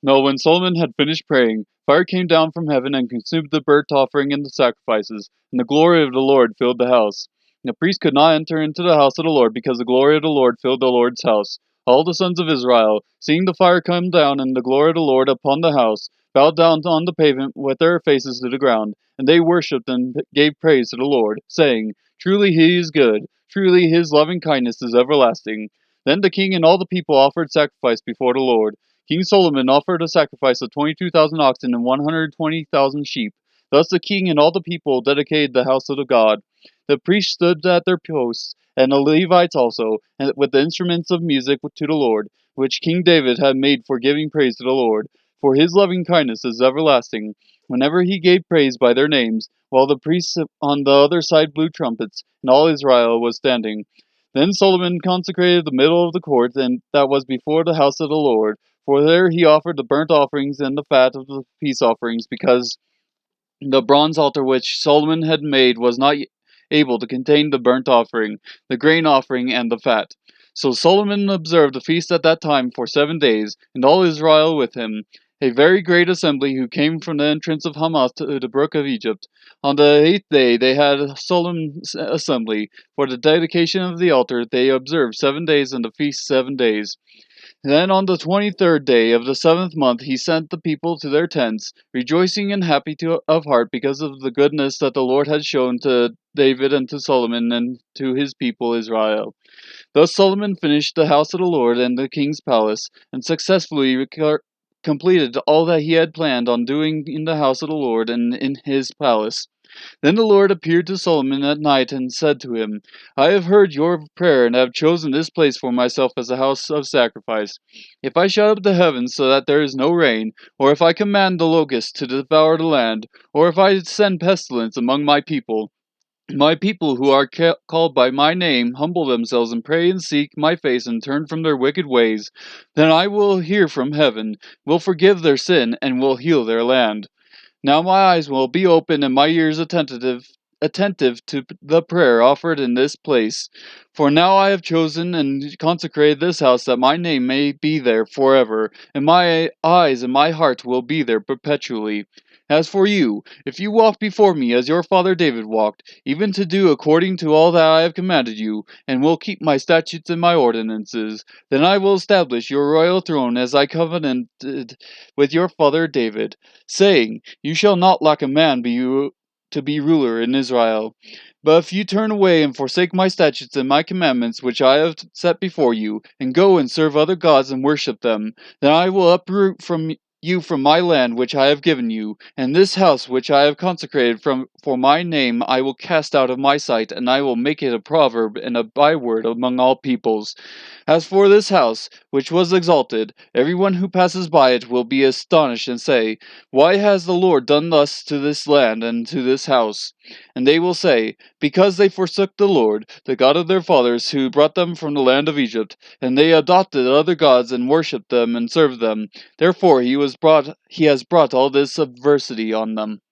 Now when Solomon had finished praying, fire came down from heaven and consumed the burnt offering and the sacrifices, and the glory of the Lord filled the house. And the priest could not enter into the house of the Lord, because the glory of the Lord filled the Lord's house. All the sons of Israel, seeing the fire come down and the glory of the Lord upon the house, bowed down on the pavement with their faces to the ground, and they worshipped and gave praise to the Lord, saying, Truly he is good, truly his loving kindness is everlasting. Then the king and all the people offered sacrifice before the Lord. King Solomon offered a sacrifice of 22,000 oxen and 120,000 sheep. Thus the king and all the people dedicated the house of the God. The priests stood at their posts, and the Levites also, and with the instruments of music to the Lord, which King David had made for giving praise to the Lord. For his loving kindness is everlasting. Whenever he gave praise by their names, while the priests on the other side blew trumpets, and all Israel was standing. Then Solomon consecrated the middle of the court, and that was before the house of the Lord, for there he offered the burnt offerings and the fat of the peace offerings, because the bronze altar which Solomon had made was not able to contain the burnt offering, the grain offering, and the fat. So Solomon observed a feast at that time for 7 days, and all Israel with him, a very great assembly who came from the entrance of Hamath to the brook of Egypt. On the 8th day they had a solemn assembly. For the dedication of the altar they observed 7 days, and the feast 7 days. Then on the 23rd day of the seventh month he sent the people to their tents, rejoicing and happy of heart because of the goodness that the Lord had shown to David and to Solomon and to his people Israel. Thus Solomon finished the house of the Lord and the king's palace, and successfully completed all that he had planned on doing in the house of the Lord and in his palace. Then the Lord appeared to Solomon at night and said to him, I have heard your prayer and have chosen this place for myself as a house of sacrifice. If I shut up the heavens so that there is no rain, or if I command the locusts to devour the land, or if I send pestilence among my people who are called by my name humble themselves and pray and seek my face and turn from their wicked ways, then I will hear from heaven, will forgive their sin, and will heal their land. Now my eyes will be open and my ears attentive to the prayer offered in this place. For now I have chosen and consecrated this house that my name may be there forever, and my eyes and my heart will be there perpetually. As for you, if you walk before me as your father David walked, even to do according to all that I have commanded you, and will keep my statutes and my ordinances, then I will establish your royal throne as I covenanted with your father David, saying, You shall not lack a man to be ruler in Israel. But if you turn away and forsake my statutes and my commandments which I have set before you, and go and serve other gods and worship them, then I will uproot from you from my land which I have given you, and this house which I have consecrated for my name I will cast out of my sight, and I will make it a proverb and a byword among all peoples. As for this house, which was exalted, everyone who passes by it will be astonished and say, Why has the Lord done thus to this land and to this house? And they will say, Because they forsook the Lord, the God of their fathers, who brought them from the land of Egypt, and they adopted other gods and worshipped them and served them. Therefore he has brought all this adversity on them.